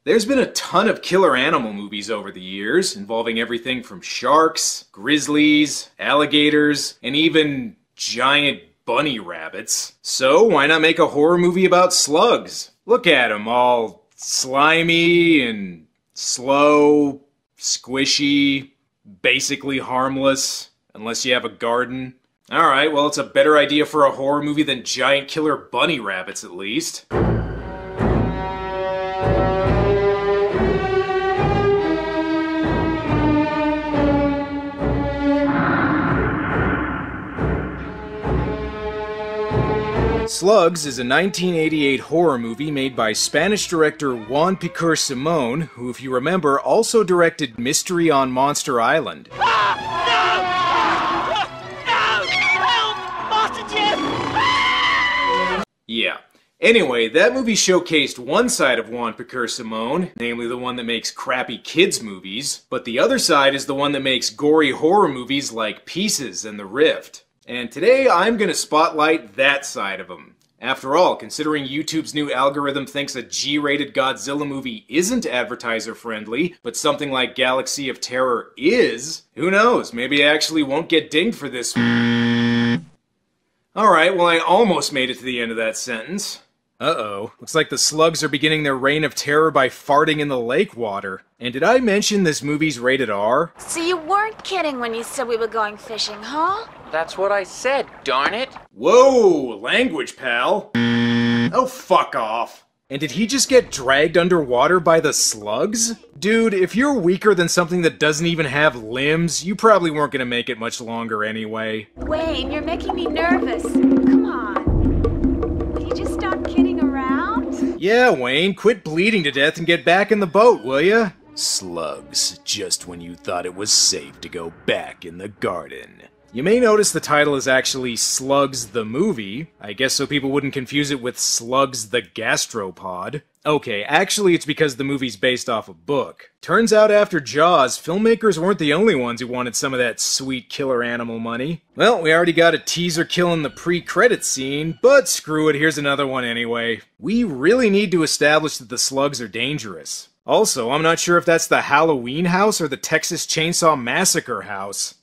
There's been a ton of killer animal movies over the years, involving everything from sharks, grizzlies, alligators, and even giant bunny rabbits. So why not make a horror movie about slugs? Look at them, all slimy and slow, squishy, basically harmless, unless you have a garden. Alright, well it's a better idea for a horror movie than giant killer bunny rabbits at least. Slugs is a 1988 horror movie made by Spanish director Juan Piquer Simón, who, if you remember, also directed Mystery on Monster Island. Yeah. Anyway, that movie showcased one side of Juan Piquer Simón, namely the one that makes crappy kids movies, but the other side is the one that makes gory horror movies like Pieces and The Rift. And today I'm gonna spotlight that side of him. After all, considering YouTube's new algorithm thinks a G-rated Godzilla movie isn't advertiser-friendly, but something like Galaxy of Terror is, who knows, maybe I actually won't get dinged for this. Alright, well I almost made it to the end of that sentence. Uh-oh, looks like the slugs are beginning their reign of terror by farting in the lake water. And did I mention this movie's rated R? So you weren't kidding when you said we were going fishing, huh? That's what I said, darn it. Whoa, language, pal. Oh, fuck off. And did he just get dragged underwater by the slugs? Dude, if you're weaker than something that doesn't even have limbs, you probably weren't gonna make it much longer anyway. Wayne, you're making me nervous. Come on. Will you just stop kidding around? Yeah, Wayne, quit bleeding to death and get back in the boat, will ya? Slugs, just when you thought it was safe to go back in the garden. You may notice the title is actually Slugs the Movie, I guess so people wouldn't confuse it with Slugs the Gastropod. Okay, actually it's because the movie's based off a book. Turns out after Jaws, filmmakers weren't the only ones who wanted some of that sweet killer animal money. Well, we already got a teaser kill in the pre-credits scene, but screw it, here's another one anyway. We really need to establish that the slugs are dangerous. Also, I'm not sure if that's the Halloween house or the Texas Chainsaw Massacre house.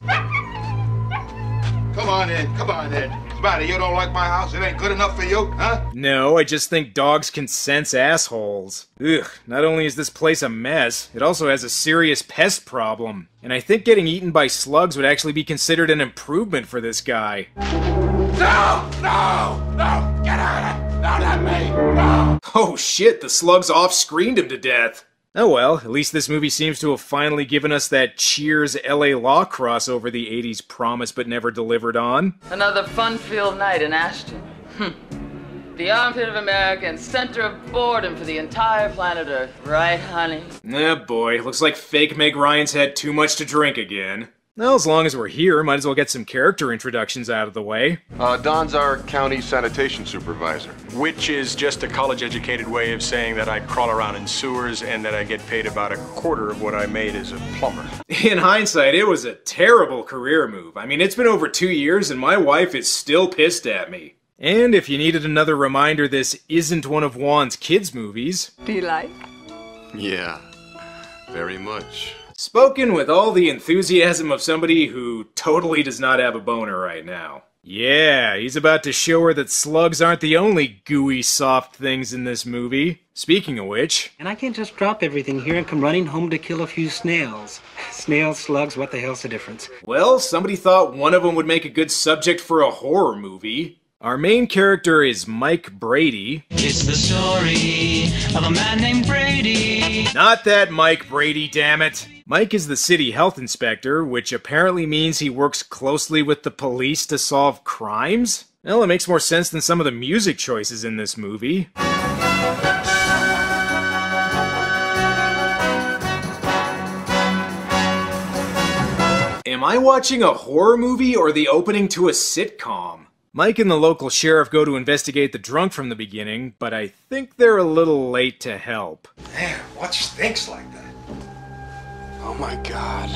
Come on in, come on in. What's the matter, you don't like my house? It ain't good enough for you, huh? No, I just think dogs can sense assholes. Ugh, not only is this place a mess, it also has a serious pest problem. And I think getting eaten by slugs would actually be considered an improvement for this guy. No! No! No! Get out of it! Not at me! No! Oh shit, the slugs off-screened him to death. Oh well, at least this movie seems to have finally given us that Cheers LA Law crossover the 80s promised but never delivered on. Another fun-filled night in Ashton. The armpit of America and center of boredom for the entire planet Earth, right, honey? Eh boy, looks like fake Meg Ryan's had too much to drink again. Well, as long as we're here, might as well get some character introductions out of the way. Don's our county sanitation supervisor. Which is just a college-educated way of saying that I crawl around in sewers and that I get paid about a quarter of what I made as a plumber. In hindsight, it was a terrible career move. I mean, it's been over 2 years and my wife is still pissed at me. And if you needed another reminder this isn't one of Juan's kids' movies... Do you like? Yeah, very much. Spoken with all the enthusiasm of somebody who totally does not have a boner right now. Yeah, he's about to show her that slugs aren't the only gooey, soft things in this movie. Speaking of which... And I can't just drop everything here and come running home to kill a few snails. Snails, slugs, what the hell's the difference? Well, somebody thought one of them would make a good subject for a horror movie. Our main character is Mike Brady. It's the story of a man named Brady. Not that Mike Brady, damn it. Mike is the city health inspector, which apparently means he works closely with the police to solve crimes? Well, it makes more sense than some of the music choices in this movie. Am I watching a horror movie or the opening to a sitcom? Mike and the local sheriff go to investigate the drunk from the beginning, but I think they're a little late to help. Man, what stinks like that? Oh my God.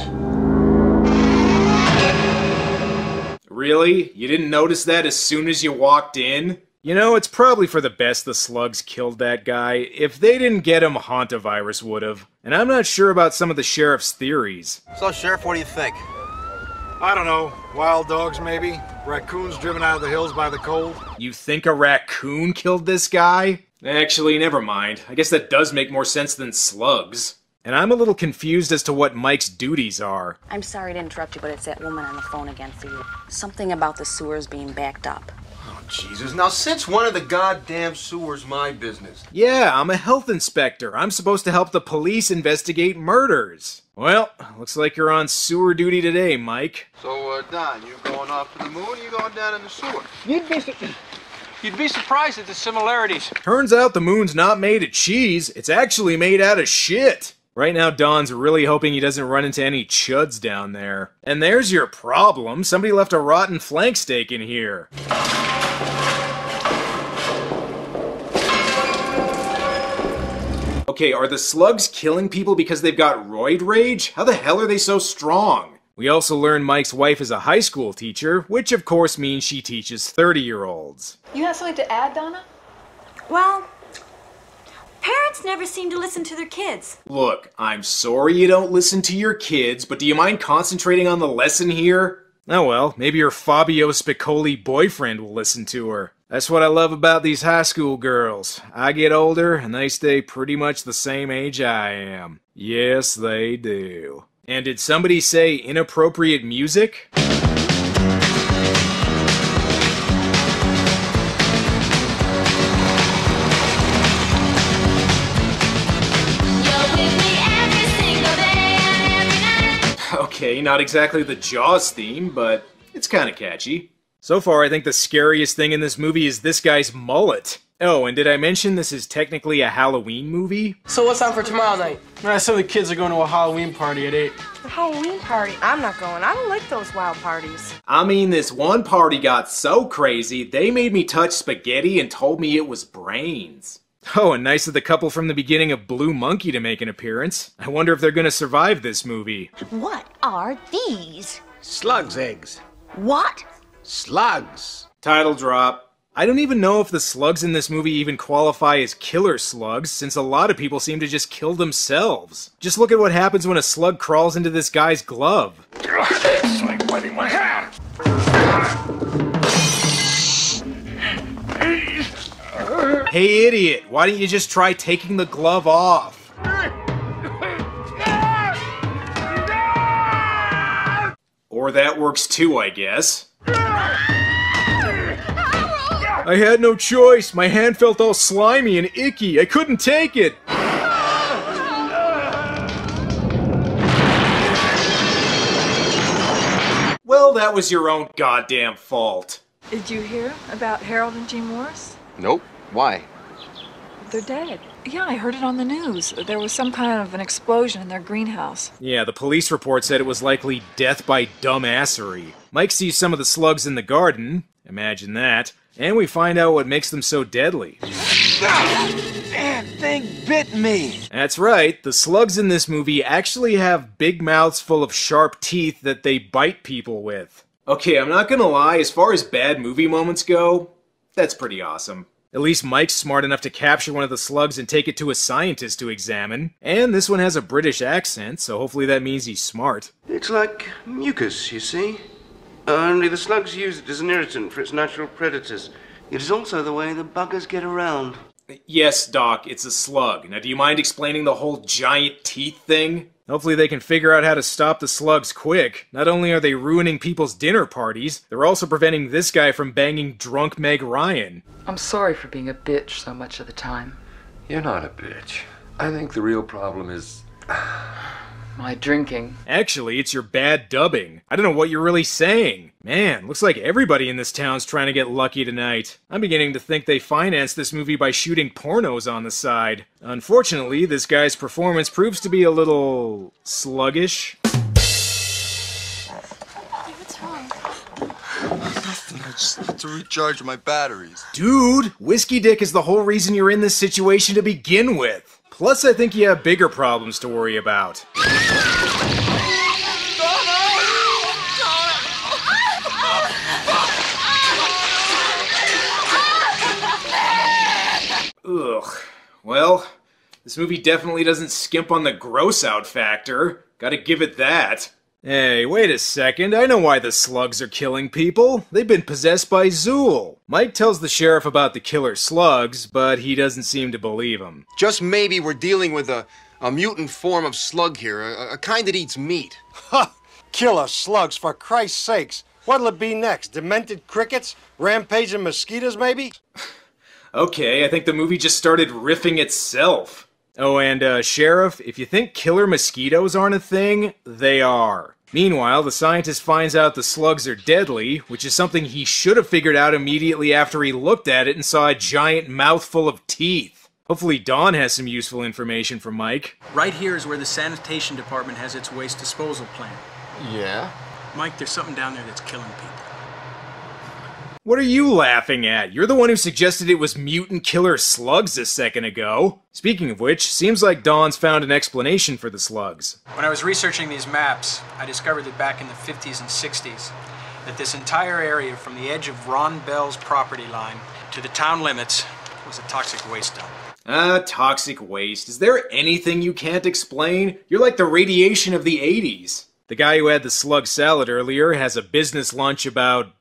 Really? You didn't notice that as soon as you walked in? You know, it's probably for the best the slugs killed that guy. If they didn't get him, Hantavirus would've. And I'm not sure about some of the sheriff's theories. So, Sheriff, what do you think? I don't know. Wild dogs, maybe? Raccoons driven out of the hills by the cold? You think a raccoon killed this guy? Actually, never mind. I guess that does make more sense than slugs. And I'm a little confused as to what Mike's duties are. I'm sorry to interrupt you, but it's that woman on the phone again for you. Something about the sewers being backed up. Oh, Jesus. Now, since when are the goddamn sewers my business? Yeah, I'm a health inspector. I'm supposed to help the police investigate murders. Well, looks like you're on sewer duty today, Mike. So, Don, you going off to the moon or you going down in the sewer? You'd be surprised at the similarities. Turns out the moon's not made of cheese. It's actually made out of shit. Right now, Don's really hoping he doesn't run into any chuds down there. And there's your problem. Somebody left a rotten flank steak in here. Okay, are the slugs killing people because they've got roid rage? How the hell are they so strong? We also learn Mike's wife is a high school teacher, which of course means she teaches 30-year-olds. You have something to add, Donna? Well, parents never seem to listen to their kids. Look, I'm sorry you don't listen to your kids, but do you mind concentrating on the lesson here? Oh well, maybe your Fabio Spicoli boyfriend will listen to her. That's what I love about these high school girls. I get older, and they stay pretty much the same age I am. Yes, they do. And did somebody say inappropriate music? Okay, not exactly the Jaws theme, but it's kinda catchy. So far, I think the scariest thing in this movie is this guy's mullet. Oh, and did I mention this is technically a Halloween movie? So what's on for tomorrow night? Some of the kids are going to a Halloween party at 8. A Halloween party? I'm not going. I don't like those wild parties. I mean, this one party got so crazy, they made me touch spaghetti and told me it was brains. Oh, and nice of the couple from the beginning of Blue Monkey to make an appearance. I wonder if they're gonna survive this movie. What are these? Slugs' eggs. What? Slugs. Title drop. I don't even know if the slugs in this movie even qualify as killer slugs, since a lot of people seem to just kill themselves. Just look at what happens when a slug crawls into this guy's glove. It's like biting my hand. Hey idiot, why don't you just try taking the glove off? Or that works too, I guess. I had no choice. My hand felt all slimy and icky. I couldn't take it. Well, that was your own goddamn fault. Did you hear about Harold and Jean Morris? Nope. Why? They're dead. Yeah, I heard it on the news. There was some kind of an explosion in their greenhouse. Yeah, the police report said it was likely death by dumbassery. Mike sees some of the slugs in the garden. Imagine that. And we find out what makes them so deadly. That thing bit me! That's right, the slugs in this movie actually have big mouths full of sharp teeth that they bite people with. Okay, I'm not gonna lie, as far as bad movie moments go, that's pretty awesome. At least Mike's smart enough to capture one of the slugs and take it to a scientist to examine. And this one has a British accent, so hopefully that means he's smart. It's like mucus, you see. Only the slugs use it as an irritant for its natural predators. It is also the way the buggers get around. Yes, Doc, it's a slug. Now, do you mind explaining the whole giant teeth thing? Hopefully they can figure out how to stop the slugs quick. Not only are they ruining people's dinner parties, they're also preventing this guy from banging drunk Meg Ryan. I'm sorry for being a bitch so much of the time. You're not a bitch. I think the real problem is... my drinking. Actually, it's your bad dubbing. I don't know what you're really saying. Man, looks like everybody in this town's trying to get lucky tonight. I'm beginning to think they financed this movie by shooting pornos on the side. Unfortunately, this guy's performance proves to be a little... sluggish. What's wrong? Nothing. I just have to recharge my batteries. Dude, Whiskey Dick is the whole reason you're in this situation to begin with. Plus, I think you have bigger problems to worry about. Well, this movie definitely doesn't skimp on the gross-out factor. Gotta give it that. Hey, wait a second. I know why the slugs are killing people. They've been possessed by Zool. Mike tells the sheriff about the killer slugs, but he doesn't seem to believe him. Just maybe we're dealing with a mutant form of slug here, a kind that eats meat. Ha! Killer slugs, for Christ's sakes. What'll it be next? Demented crickets? Rampaging mosquitoes, maybe? Okay, I think the movie just started riffing itself. Oh, and, Sheriff, if you think killer mosquitoes aren't a thing, they are. Meanwhile, the scientist finds out the slugs are deadly, which is something he should have figured out immediately after he looked at it and saw a giant mouthful of teeth. Hopefully Dawn has some useful information for Mike. Right here is where the sanitation department has its waste disposal plant. Yeah? Mike, there's something down there that's killing people. What are you laughing at? You're the one who suggested it was mutant killer slugs a second ago. Speaking of which, seems like Dawn's found an explanation for the slugs. When I was researching these maps, I discovered that back in the 50s and 60s, that this entire area from the edge of Ron Bell's property line to the town limits was a toxic waste dump. Toxic waste. Is there anything you can't explain? You're like the radiation of the 80s. The guy who had the slug salad earlier has a business lunch about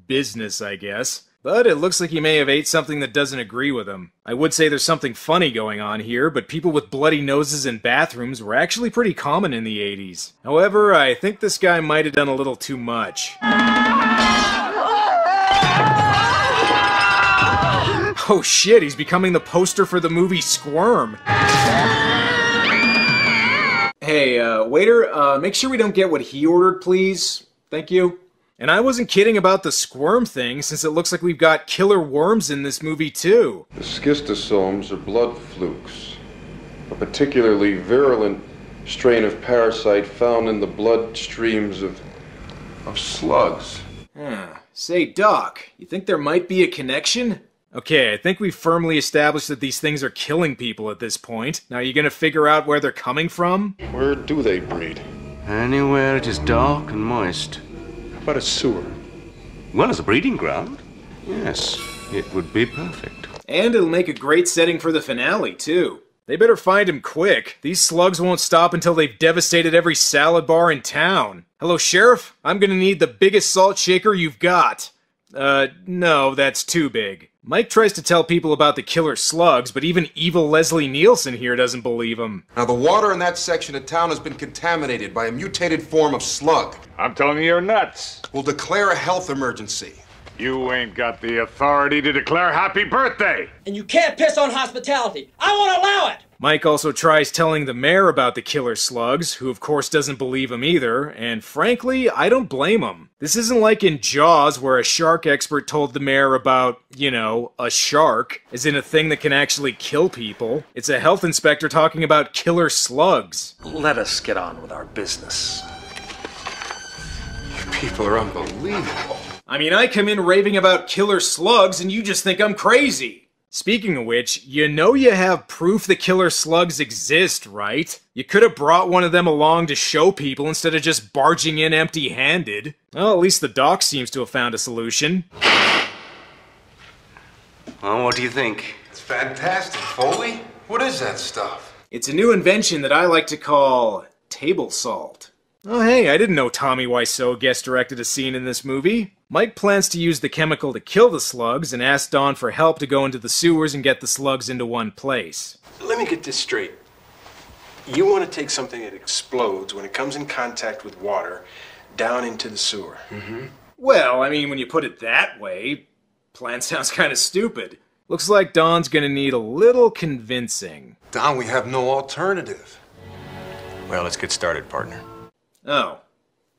business, I guess. But it looks like he may have ate something that doesn't agree with him. I would say there's something funny going on here, but people with bloody noses in bathrooms were actually pretty common in the 80s. However, I think this guy might have done a little too much. Oh shit, he's becoming the poster for the movie Squirm. Hey, waiter, make sure we don't get what he ordered, please. Thank you. And I wasn't kidding about the squirm thing, since it looks like we've got killer worms in this movie, too. The schistosomes are blood flukes, a particularly virulent strain of parasite found in the blood streams of slugs. Say, Doc, you think there might be a connection? Okay, I think we've firmly established that these things are killing people at this point. Now, you gonna figure out where they're coming from? Where do they breed? Anywhere it is dark and moist. How about a sewer? Well, as a breeding ground, yes, it would be perfect. And it'll make a great setting for the finale, too. They better find him quick. These slugs won't stop until they've devastated every salad bar in town. Hello, Sheriff? I'm gonna need the biggest salt shaker you've got. No, that's too big. Mike tries to tell people about the killer slugs, but even evil Leslie Nielsen here doesn't believe him. Now, the water in that section of town has been contaminated by a mutated form of slug. I'm telling you, you're nuts. We'll declare a health emergency. You ain't got the authority to declare happy birthday. And you can't piss on hospitality. I won't allow it. Mike also tries telling the mayor about the killer slugs, who of course doesn't believe him either, and frankly, I don't blame him. This isn't like in Jaws where a shark expert told the mayor about, you know, a shark, as in a thing that can actually kill people. It's a health inspector talking about killer slugs. Let us get on with our business. You people are unbelievable. I mean, I come in raving about killer slugs and you just think I'm crazy. Speaking of which, you know you have proof the killer slugs exist, right? You could have brought one of them along to show people instead of just barging in empty-handed. Well, at least the doc seems to have found a solution. Well, what do you think? It's fantastic, Foley. What is that stuff? It's a new invention that I like to call table salt. Oh hey, I didn't know Tommy Wiseau guest-directed a scene in this movie. Mike plans to use the chemical to kill the slugs and asks Dawn for help to go into the sewers and get the slugs into one place. Let me get this straight. You want to take something that explodes when it comes in contact with water down into the sewer. Mm-hmm. Well, I mean, when you put it that way, plan sounds kind of stupid. Looks like Dawn's gonna need a little convincing. Don, we have no alternative. Well, let's get started, partner. Oh.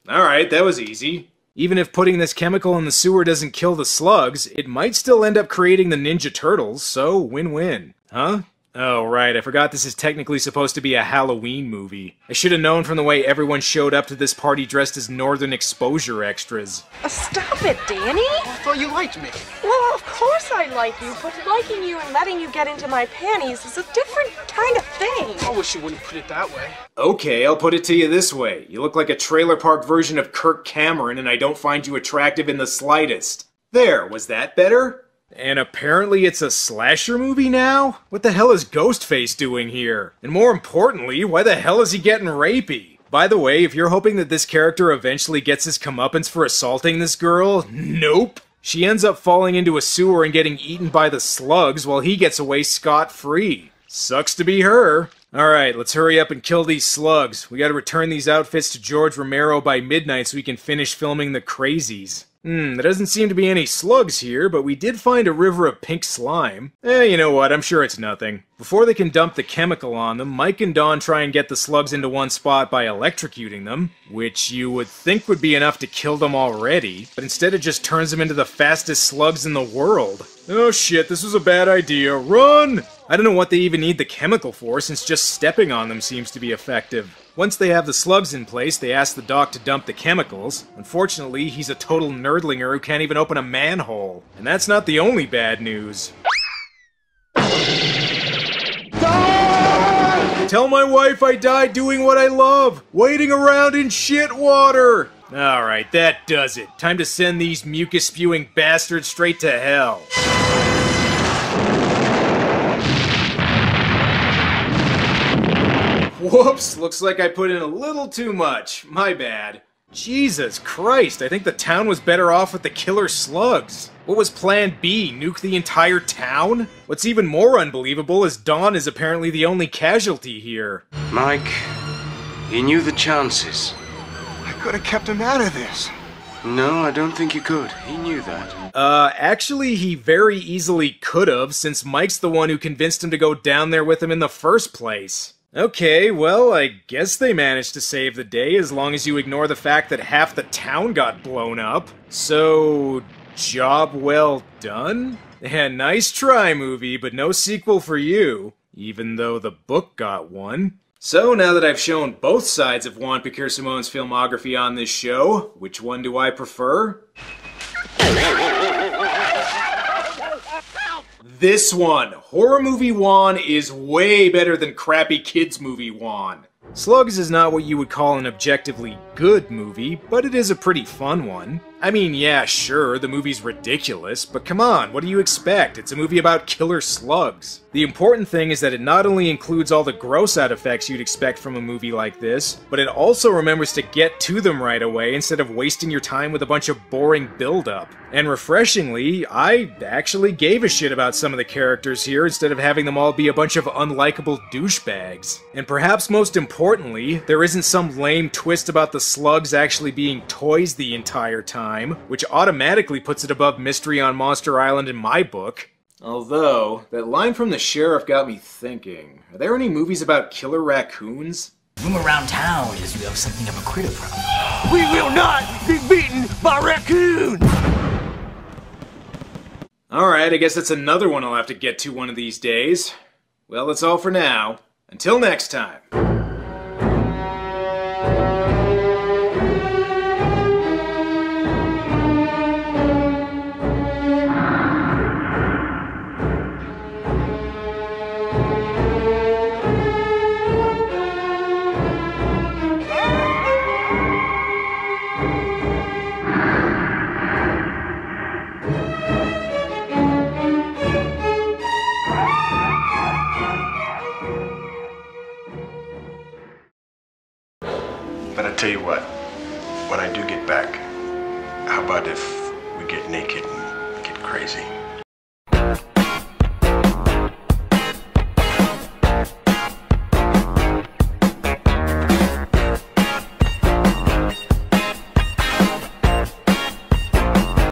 Alright, that was easy. Even if putting this chemical in the sewer doesn't kill the slugs, it might still end up creating the Ninja Turtles, so win-win. Huh? Oh, right, I forgot this is technically supposed to be a Halloween movie. I should have known from the way everyone showed up to this party dressed as Northern Exposure extras. Stop it, Danny! I thought you liked me. Well, of course I like you, but liking you and letting you get into my panties is a different kind of thing. I wish you wouldn't put it that way. Okay, I'll put it to you this way. You look like a trailer park version of Kirk Cameron, and I don't find you attractive in the slightest. There, was that better? And apparently it's a slasher movie now? What the hell is Ghostface doing here? And more importantly, why the hell is he getting rapey? By the way, if you're hoping that this character eventually gets his comeuppance for assaulting this girl, nope. She ends up falling into a sewer and getting eaten by the slugs while he gets away scot-free. Sucks to be her. Alright, let's hurry up and kill these slugs. We gotta return these outfits to George Romero by midnight so we can finish filming the crazies. There doesn't seem to be any slugs here, but we did find a river of pink slime. You know what, I'm sure it's nothing. Before they can dump the chemical on them, Mike and Dawn try and get the slugs into one spot by electrocuting them, which you would think would be enough to kill them already, but instead it just turns them into the fastest slugs in the world. Oh shit, this was a bad idea. Run! I don't know what they even need the chemical for, since just stepping on them seems to be effective. Once they have the slugs in place, they ask the doc to dump the chemicals. Unfortunately, he's a total nerdlinger who can't even open a manhole. And that's not the only bad news. Tell my wife I died doing what I love, waiting around in shit water! Alright, that does it. Time to send these mucus-spewing bastards straight to hell. Whoops, looks like I put in a little too much. My bad. Jesus Christ, I think the town was better off with the killer slugs. What was plan B, nuke the entire town? What's even more unbelievable is Dawn is apparently the only casualty here. Mike, you knew the chances. I could have kept him out of this. No, I don't think you could. He knew that. Actually, he very easily could have, since Mike's the one who convinced him to go down there with him in the first place. Okay, well, I guess they managed to save the day as long as you ignore the fact that half the town got blown up. So, job well done? Yeah, nice try, movie, but no sequel for you, even though the book got one. So, now that I've shown both sides of Juan Piquer Simon's filmography on this show, which one do I prefer? This one! Horror movie Juan is way better than crappy kids movie Juan. Slugs is not what you would call an objectively good movie, but it is a pretty fun one. I mean, yeah, sure, the movie's ridiculous, but come on, what do you expect? It's a movie about killer slugs. The important thing is that it not only includes all the gross-out effects you'd expect from a movie like this, but it also remembers to get to them right away instead of wasting your time with a bunch of boring build-up. And refreshingly, I actually gave a shit about some of the characters here instead of having them all be a bunch of unlikable douchebags. And perhaps most importantly, there isn't some lame twist about the slugs actually being toys the entire time, which automatically puts it above Mystery on Monster Island in my book. Although, that line from the sheriff got me thinking, are there any movies about killer raccoons? Rumor around town is you have something of a critter problem. We will not be beaten by raccoons! Alright, I guess that's another one I'll have to get to one of these days. Well, that's all for now. Until next time. But I tell you what, when I do get back, how about if we get naked and get crazy?